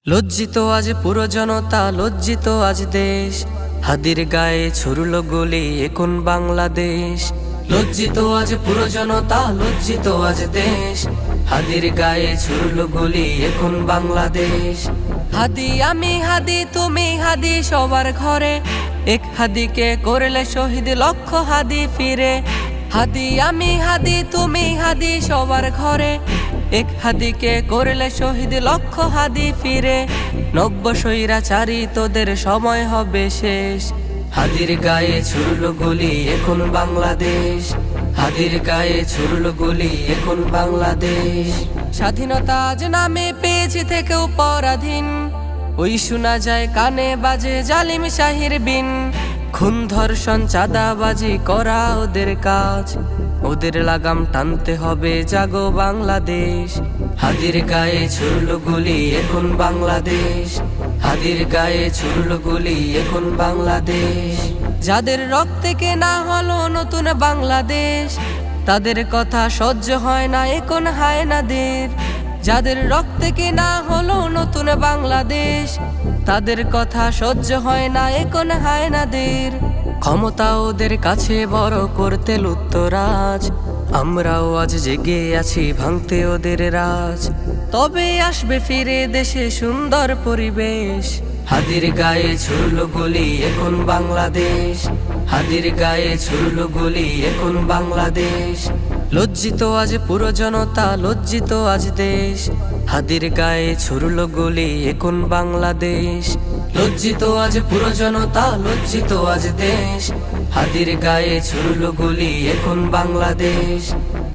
লজ্জিত আজ পুরো জনতা, লজ্জিত আজ দেশ। হাদির গায়ে ছুড়ল গুলি, এখন বাংলাদেশ। লজ্জিত আজ পুরো জনতা, লজ্জিত আজ দেশ। হাদির গায়ে ছুড়ল গুলি, এখন বাংলাদেশ। হাদি আমি হাদি তুমি হাদি সবার ঘরে, এক হাদিকে করলে শহীদ লক্ষ হাদি ফিরে। হাদি আমি হাদি তুমি হাদি সবার ঘরে, এক হাদিকে করলে শহীদ লক্ষ হাদি ফিরে। নব্য স্বৈরাচারী তোদের সময় হবে শেষ। হাদির গায়ে ছুড়ল গুলি, এখন বাংলাদেশ। হাদির গায়ে ছুড়ল গুলি, এখন বাংলাদেশ। স্বাধীনতা আজ নামে পেয়েছি থেকেও পরাধীন, ওই শোনা যায় কানে বাজে জালিম শাহির বিন। খুন ধর্ষণ চাঁদাবাজি করা ওদের কাজ, ওদের লাগাম টানতে হবে, জাগো বাংলাদেশ। হাদির গায়ে ছুড়ল গুলি, এখন বাংলাদেশ। হাদির গায়ে ছুড়ল গুলি, এখন বাংলাদেশ। যাদের রক্তে কেনা হলো নতুন বাংলাদেশ, তাদের কথা সহ্য হয় না এখন হায়নাদের। যাদের রক্তে কেনা হলো নতুন বাংলাদেশ, তাদের কথা সহ্য হয় না এখন হায়নাদের। ক্ষমতা ওদের কাছে বড় করতে লুত্তরাজ, আমরাও আজ জেগে আছি ভাঙতে ওদের রাজ। তবে আসবে ফিরে দেশে সুন্দর পরিবেশ। হাদির গায়ে ছুড়ল গুলি, এখন বাংলাদেশ। হাদির গায়ে ছুড়ল গুলি, এখন বাংলাদেশ। লজ্জিত আজ পুরো জনতা, লজ্জিত আজ দেশ। হাদির গায়ে ছুড়ল গুলি, এখন বাংলাদেশ। লজ্জিত আজ পুরো জনতা, লজ্জিত আজ দেশ। হাদির গায়ে ছুড়ল গুলি, এখন বাংলাদেশ।